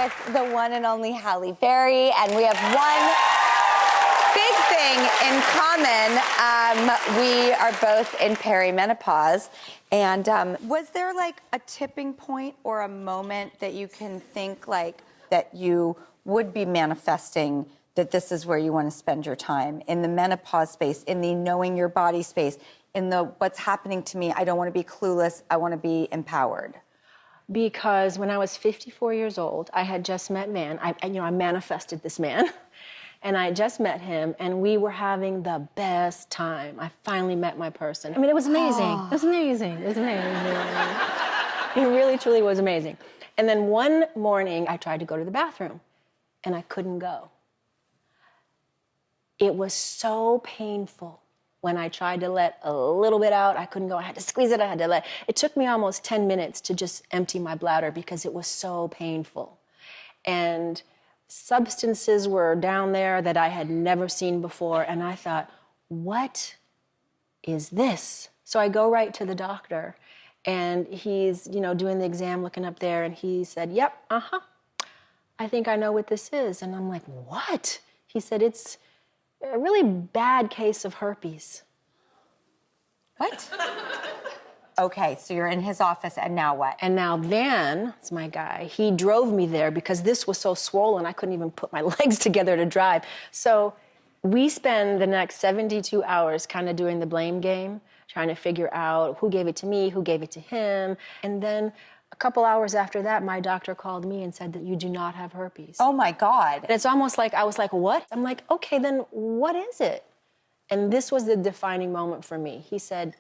with the one and only Halle Berry, and we have one big thing in common. We are both in perimenopause. And was there like a tipping point or a moment that you can think like that you would be manifesting that this is where you want to spend your time, in the menopause space, in the knowing your body space, in the what's happening to me, I don't want to be clueless, I want to be empowered? Because when I was 54 years old, I had just met man. I manifested this man. And I just met him, and we were having the best time. I finally met my person. I mean, it was amazing. Oh. It was amazing. It was amazing. It really, truly was amazing. And then one morning, I tried to go to the bathroom, and I couldn't go. It was so painful. When I tried to let a little bit out, I couldn't go. I had to squeeze it. I had to let. It took me almost 10 minutes to just empty my bladder because it was so painful. And substances were down there that I had never seen before, and I thought, what is this? So I go right to the doctor, and he's, doing the exam, looking up there, and he said, yep, I think I know what this is. And I'm like, what? He said, it's a really bad case of herpes. What? Okay, so you're in his office, and now what? And now Van, it's my guy, he drove me there because this was so swollen, I couldn't even put my legs together to drive. So we spend the next 72 hours kind of doing the blame game, trying to figure out who gave it to me, who gave it to him. And then a couple hours after that, my doctor called me and said that you do not have herpes. Oh my God. And it's almost like, I was like, what? I'm like, okay, then what is it? And this was the defining moment for me. He said,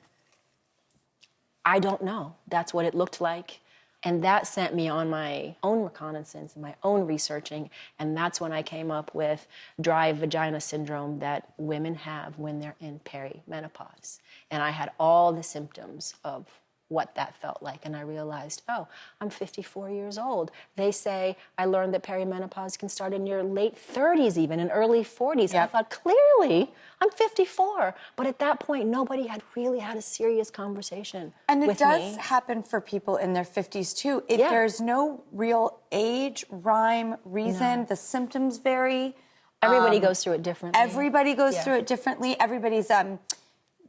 I don't know. That's what it looked like. And that sent me on my own reconnaissance and my own researching. And that's when I came up with dry vagina syndrome that women have when they're in perimenopause. And I had all the symptoms of what that felt like. And I realized, oh, I'm 54 years old. They say, I learned that perimenopause can start in your late 30s even, in early 40s. Yep. And I thought, clearly, I'm 54. But at that point, nobody had really had a serious conversation with me. And it does happen for people in their 50s too. There's no real age, rhyme, reason. No. The symptoms vary. Everybody goes through it differently. Everybody goes through it differently. Everybody's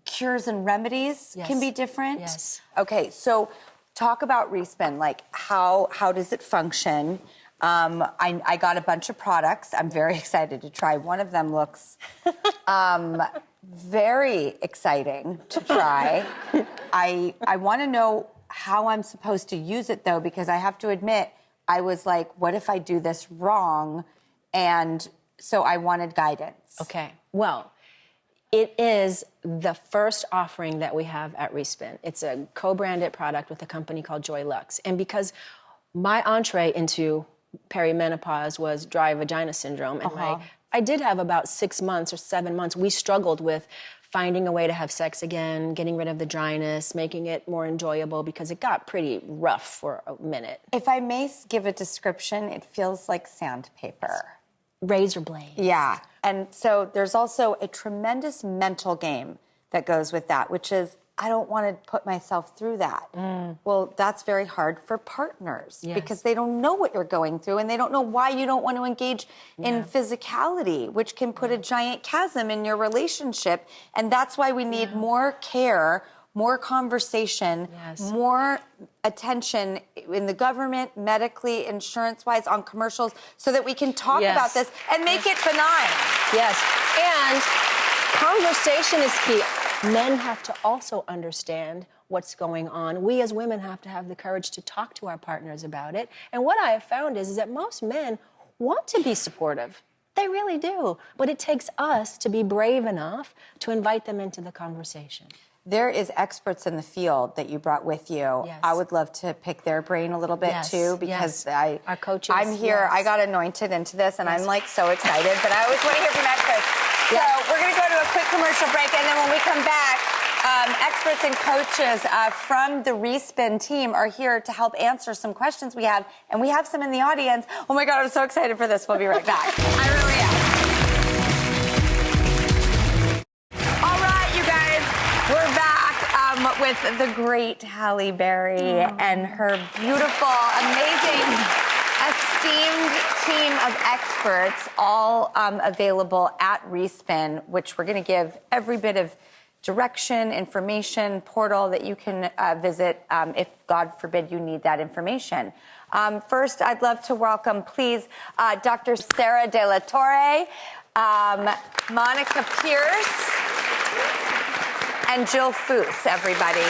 cures and remedies can be different. Yes. Okay, so talk about respin. Like, how does it function? I got a bunch of products. I'm very excited to try. One of them looks very exciting to try. I want to know how I'm supposed to use it, though, because I have to admit, I was like, what if I do this wrong? And so I wanted guidance. Okay, well, it is the first offering that we have at Respin. It's a co-branded product with a company called Joy Lux. And because my entree into perimenopause was dry vagina syndrome, and I did have about 6 months or 7 months, we struggled with finding a way to have sex again, getting rid of the dryness, making it more enjoyable, because it got pretty rough for a minute. If I may give a description, it feels like sandpaper. Razor blades. Yeah. And so there's also a tremendous mental game that goes with that, which is, I don't want to put myself through that. Well, that's very hard for partners because they don't know what you're going through, and they don't know why you don't want to engage in physicality, which can put a giant chasm in your relationship. And that's why we need more care, more conversation, more attention in the government, medically, insurance-wise, on commercials, so that we can talk about this and make it benign. Yes, and conversation is key. Men have to also understand what's going on. We as women have to have the courage to talk to our partners about it. And what I have found is that most men want to be supportive. They really do. But it takes us to be brave enough to invite them into the conversation. There is experts in the field that you brought with you. Yes. I would love to pick their brain a little bit too, because our coaches. I'm here. I got anointed into this, and I'm like so excited. But I always want to hear from experts. So we're going to go to a quick commercial break, and then when we come back, experts and coaches from the Respin team are here to help answer some questions we have, and we have some in the audience. Oh my God, I'm so excited for this. We'll be right back. I really am. All right, you guys, we're back with the great Halle Berry and her beautiful, amazing esteemed team of experts, all available at Respin, which we're going to give every bit of direction, information, portal that you can visit if, God forbid, you need that information. First, I'd love to welcome, please, Dr. Sarah De La Torre, Monica Pierce, and Jill Foose, everybody.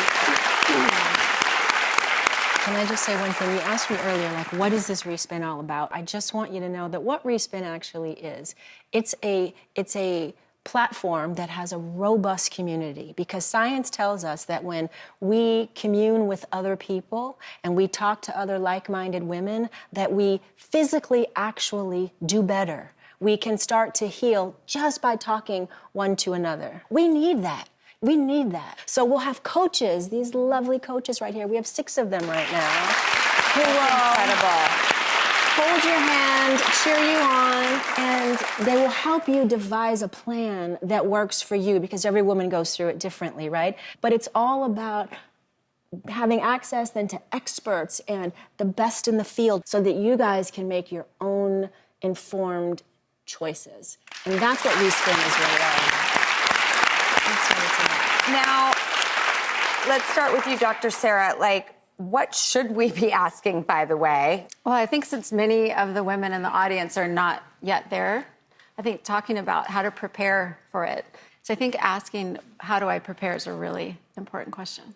Can I just say one thing? You asked me earlier, like, what is this Respin all about? I just want you to know that what Respin actually is, it's a platform that has a robust community, because science tells us that when we commune with other people and we talk to other like-minded women, that we physically actually do better. We can start to heal just by talking one to another. We need that. We need that. So we'll have coaches, these lovely coaches right here. We have 6 of them right now. Who will Incredible. hold your hand, cheer you on, and they will help you devise a plan that works for you, because every woman goes through it differently, right? But it's all about having access then to experts and the best in the field so that you guys can make your own informed choices. And that's what Respin is really all about. That's what it's about. Now, let's start with you, Dr. Sarah. Like, what should we be asking, by the way? Well, I think since many of the women in the audience are not yet there, I think talking about how to prepare for it. So I think asking, how do I prepare, is a really important question.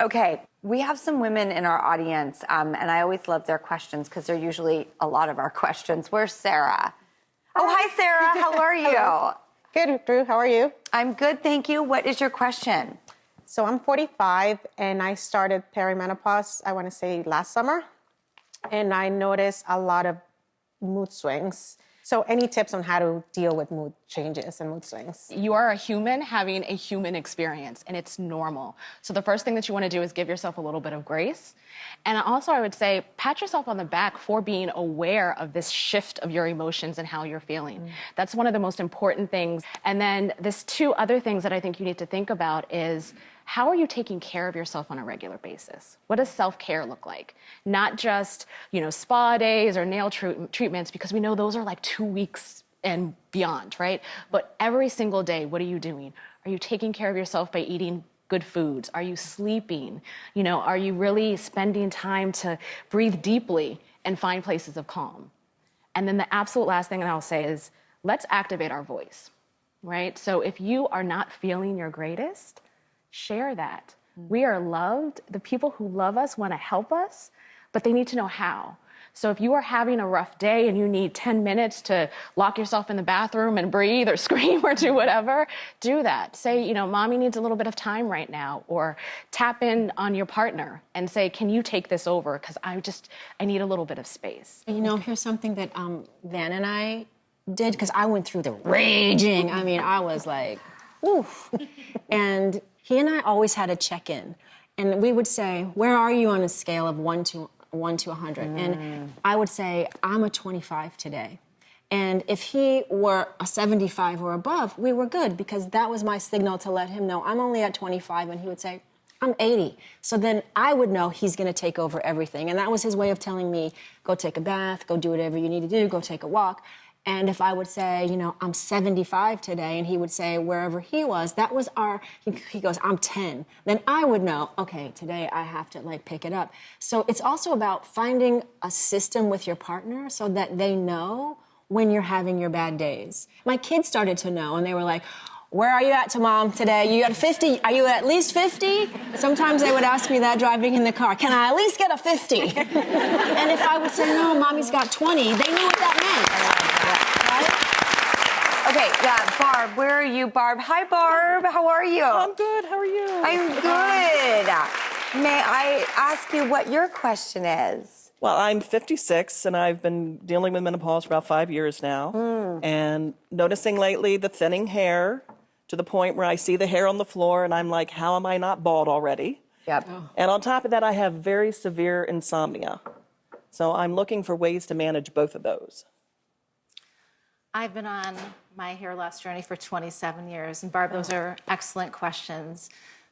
Okay, we have some women in our audience, and I always love their questions because they're usually a lot of our questions. Where's Sarah? Oh, hi, Sarah. How are you? Hello. Good, Drew. How are you? I'm good, thank you. What is your question? So I'm 45, and I started perimenopause, I want to say last summer. And I noticed a lot of mood swings. So any tips on how to deal with mood changes and mood swings? You are a human having a human experience, and it's normal. So the first thing that you want to do is give yourself a little bit of grace. And also, I would say, pat yourself on the back for being aware of this shift of your emotions and how you're feeling. That's one of the most important things. And then there's 2 other things that I think you need to think about is, how are you taking care of yourself on a regular basis? What does self-care look like? Not just, spa days or nail treatments, because we know those are like 2 weeks and beyond, right? But every single day, what are you doing? Are you taking care of yourself by eating good foods? Are you sleeping? Are you really spending time to breathe deeply and find places of calm? And then the absolute last thing that I'll say is, let's activate our voice, right? So if you are not feeling your greatest, share that. We are loved. The people who love us want to help us, but they need to know how. So if you are having a rough day and you need 10 minutes to lock yourself in the bathroom and breathe or scream or do whatever, do that. Say, mommy needs a little bit of time right now, or tap in on your partner and say, can you take this over? Because I need a little bit of space. Here's something that Van and I did, because I went through the raging. I was like, oof. And he and I always had a check-in, and we would say, where are you on a scale of 1 to 100? And I would say, I'm a 25 today. And if he were a 75 or above, we were good, because that was my signal to let him know I'm only at 25, and he would say, I'm 80. So then I would know he's going to take over everything. And that was his way of telling me, go take a bath, go do whatever you need to do, go take a walk. And if I would say, I'm 75 today, and he would say wherever he was, that was he goes, I'm 10. Then I would know, okay, today I have to pick it up. So it's also about finding a system with your partner so that they know when you're having your bad days. My kids started to know, and they were like, where are you at to Mom today? You at 50? Are you at least 50? Sometimes they would ask me that driving in the car. Can I at least get a 50? And if I would say, no, Mommy's got 20, they knew what that meant. Okay, Barb, where are you, Barb? Hi, Barb. How are you? I'm good. How are you? I'm good. May I ask you what your question is? Well, I'm 56, and I've been dealing with menopause for about 5 years now. And noticing lately the thinning hair to the point where I see the hair on the floor, and I'm like, how am I not bald already? Yep. And on top of that, I have very severe insomnia. So I'm looking for ways to manage both of those. I've been on my hair loss journey for 27 years. And Barb, those are excellent questions.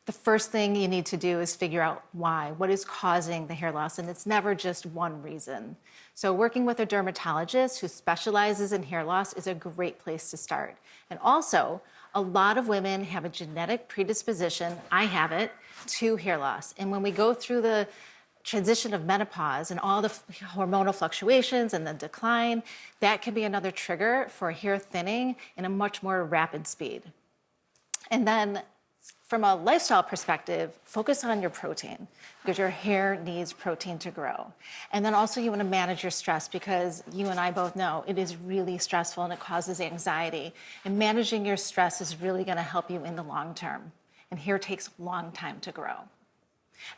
the first thing you need to do is figure out why. What is causing the hair loss? And it's never just one reason. So working with a dermatologist who specializes in hair loss is a great place to start. And also, a lot of women have a genetic predisposition, I have it, to hair loss. And when we go through the transition of menopause and all the hormonal fluctuations and the decline, that can be another trigger for hair thinning in a much more rapid speed. And then from a lifestyle perspective, focus on your protein because your hair needs protein to grow. And then also you want to manage your stress because you and I both know it is really stressful and it causes anxiety. And managing your stress is really going to help you in the long term. And hair takes a long time to grow.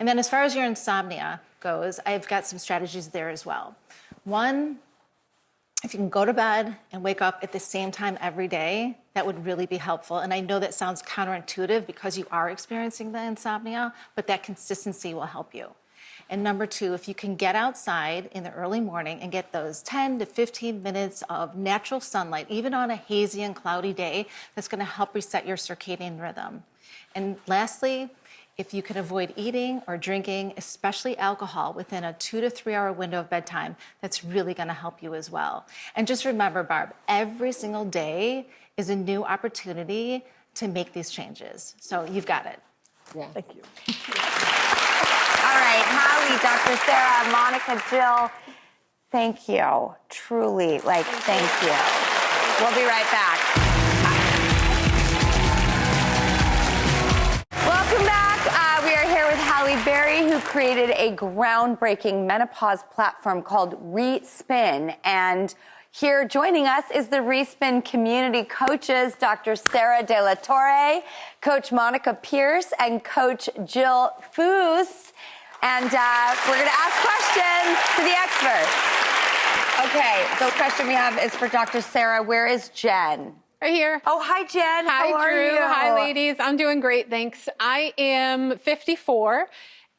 And then as far as your insomnia goes, I've got some strategies there as well. One, if you can go to bed and wake up at the same time every day, that would really be helpful. And I know that sounds counterintuitive because you are experiencing the insomnia, but that consistency will help you. And number two, if you can get outside in the early morning and get those 10 to 15 minutes of natural sunlight, even on a hazy and cloudy day, that's going to help reset your circadian rhythm. And lastly, if you can avoid eating or drinking, especially alcohol, within a 2 to 3 hour window of bedtime, that's really going to help you as well. And just remember, Barb, every single day is a new opportunity to make these changes. So you've got it. Yeah. Thank you. All right, Halle, Dr. Sarah, Monica, Jill, thank you. Truly, thank you. We'll be right back. Welcome back. We are here with Halle Berry, who created a groundbreaking menopause platform called Respin. And here joining us is the Respin community coaches, Dr. Sarah De La Torre, Coach Monica Pierce, and Coach Jill Foose. And we're going to ask questions to the experts. Okay, the question we have is for Dr. Sarah. Where is Jen? Right here. Oh, hi, Jen. Hi, How are Drew. you? Hi, ladies. I'm doing great, thanks. I am 54,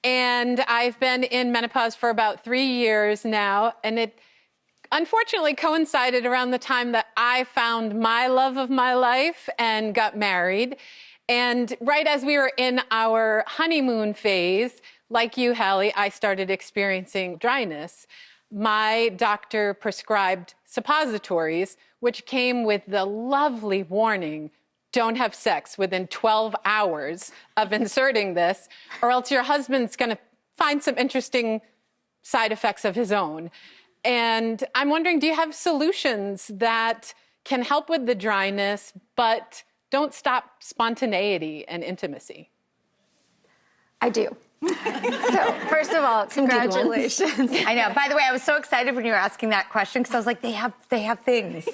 and I've been in menopause for about 3 years now, and it unfortunately coincided around the time that I found my love of my life and got married. And right as we were in our honeymoon phase, like you, Halle, I started experiencing dryness. My doctor prescribed suppositories, which came with the lovely warning, don't have sex within 12 hours of inserting this, or else your husband's going to find some interesting side effects of his own. And I'm wondering, do you have solutions that can help with the dryness, but don't stop spontaneity and intimacy? I do. So, first of all, congratulations. I know. By the way, I was so excited when you were asking that question because I was like, they have things.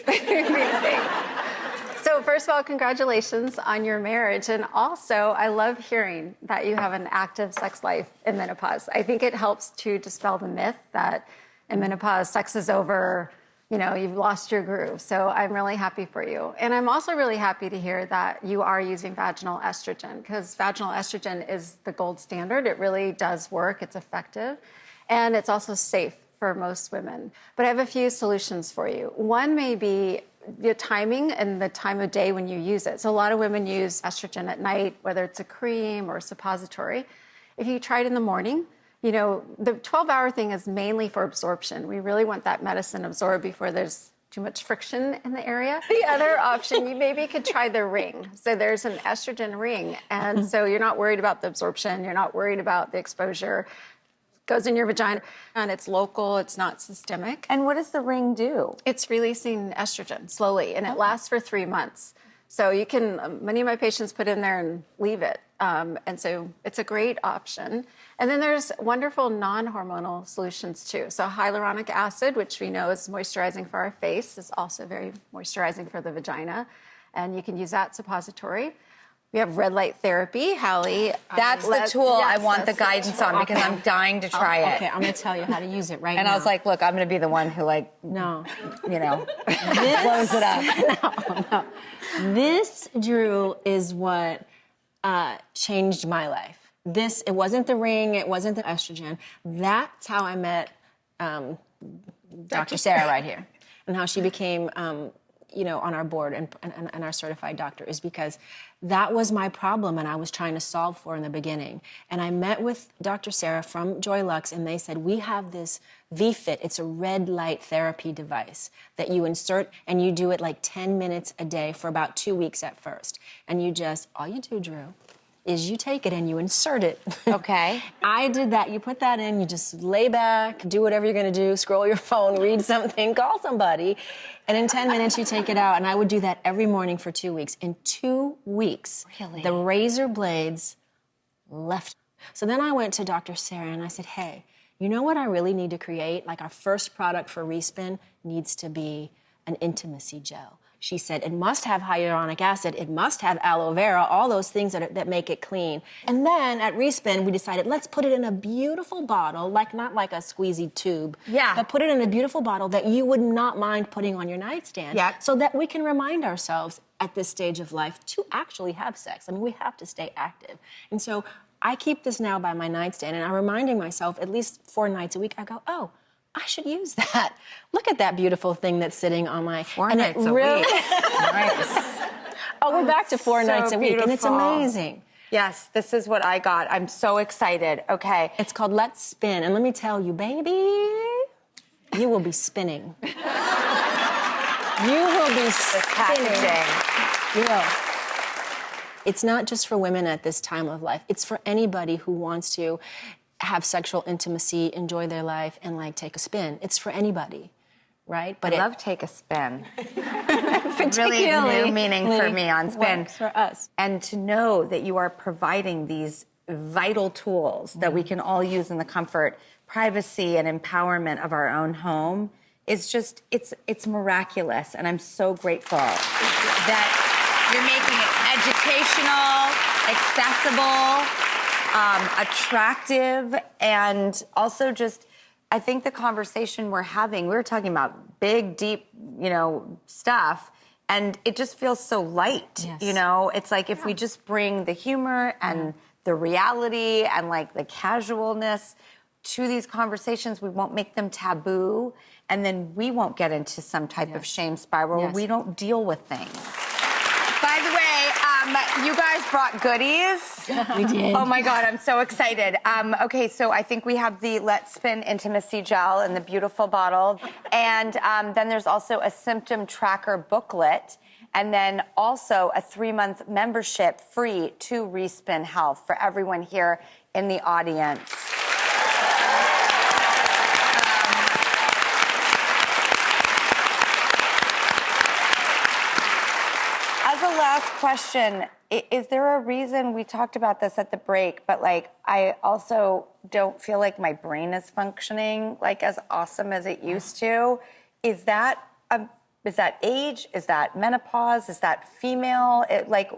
So, first of all, congratulations on your marriage. And also, I love hearing that you have an active sex life in menopause. I think it helps to dispel the myth that in menopause, sex is over, you've lost your groove. So I'm really happy for you. And I'm also really happy to hear that you are using vaginal estrogen because vaginal estrogen is the gold standard. It really does work. It's effective. And it's also safe for most women. But I have a few solutions for you. One may be the timing and the time of day when you use it. So a lot of women use estrogen at night, whether it's a cream or a suppository. If you try it in the morning, the 12-hour thing is mainly for absorption. We really want that medicine absorbed before there's too much friction in the area. The other option, you maybe could try the ring. So there's an estrogen ring. And so you're not worried about the absorption. You're not worried about the exposure. It goes in your vagina, and it's local. It's not systemic. And what does the ring do? It's releasing estrogen slowly, and it lasts for 3 months. So you can, many of my patients put in there and leave it. And so it's a great option. And then there's wonderful non-hormonal solutions too. So hyaluronic acid, which we know is moisturizing for our face, is also very moisturizing for the vagina. And you can use that suppository. We have red light therapy, Halle. That's the tool I want the guidance on because I'm dying to try it. Okay, I'm going to tell you how to use it right now. And I was like, look, I'm going to be the one who no. blows it up. No. This, Drew, is what changed my life. It wasn't the ring, it wasn't the estrogen. That's how I met Dr. Sarah right here, and how she became on our board and our certified doctor is because that was my problem and I was trying to solve for in the beginning. And I met with Dr. Sarah from Joy Lux, and they said, we have this V-Fit. It's a red light therapy device that you insert, and you do it like 10 minutes a day for about 2 weeks at first. And all you do, Drew, is you take it and you insert it. Okay. I did that. You put that in, you just lay back, do whatever you're going to do, scroll your phone, read something, call somebody, and in 10 minutes you take it out. And I would do that every morning for 2 weeks. In 2 weeks, Really? the razor blades left. So then I went to Dr. Sarah and I said, hey, you know what I really need to create? Like, our first product for Respin needs to be an intimacy gel. She said, it must have hyaluronic acid, it must have aloe vera, all those things that make it clean. And then at Respin, we decided, let's put it in a beautiful bottle, not like a squeezy tube, but put it in a beautiful bottle that you would not mind putting on your nightstand, so that we can remind ourselves at this stage of life to actually have sex. I mean, we have to stay active. And so I keep this now by my nightstand, and I'm reminding myself at least 4 nights a week, I go, oh, I should use that. Look at that beautiful thing that's sitting on my... 4 nights a week. Nice. Oh, we're back to 4 nights a week, and it's amazing. Yes, this is what I got. I'm so excited. Okay. It's called Let's Spin, and let me tell you, baby, you will be spinning. You will be spinning. You will. It's not just for women at this time of life. It's for anybody who wants to have sexual intimacy, enjoy their life, and take a spin. It's for anybody, right? But I love take a spin. Really new meaning for me on spin. Works for us. And to know that you are providing these vital tools that we can all use in the comfort, privacy, and empowerment of our own home is just, it's miraculous. And I'm so grateful that you're making it educational, accessible, attractive, and also just, I think the conversation we're having, we were talking about big, deep, stuff, and it just feels so light, It's like if we just bring the humor and the reality and the casualness to these conversations, we won't make them taboo, and then we won't get into some type of shame spiral where we don't deal with things. By the way, you guys brought goodies. We did. Oh my God, I'm so excited. Okay, so I think we have the Let's Spin Intimacy Gel in the beautiful bottle. And then there's also a symptom tracker booklet. And then also a 3-month membership free to Respin Health for everyone here in the audience. Last question. Is there a reason, we talked about this at the break, but I also don't feel like my brain is functioning as awesome as it used to? Is that age? Is that menopause? Is that female?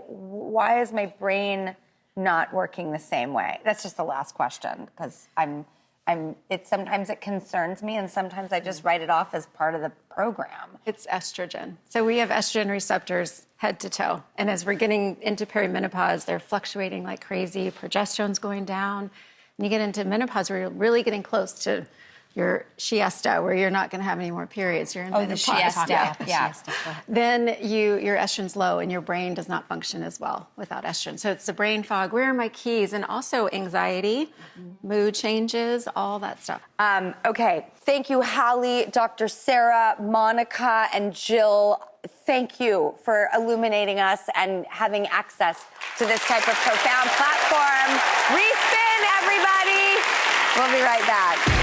Why is my brain not working the same way? That's just the last question, because sometimes it concerns me, and sometimes I just write it off as part of the program. It's estrogen. So we have estrogen receptors head to toe. And as we're getting into perimenopause, they're fluctuating like crazy. Progesterone's going down. And you get into menopause where you're really getting close to your siesta, where you're not going to have any more periods. You're in menopause. The siesta. Yeah. Then your estrogen's low and your brain does not function as well without estrogen. So it's the brain fog. Where are my keys? And also anxiety, mood changes, all that stuff. Okay. Thank you, Halle, Dr. Sarah, Monica, and Jill. Thank you for illuminating us and having access to this type of profound platform. Respin, everybody. We'll be right back.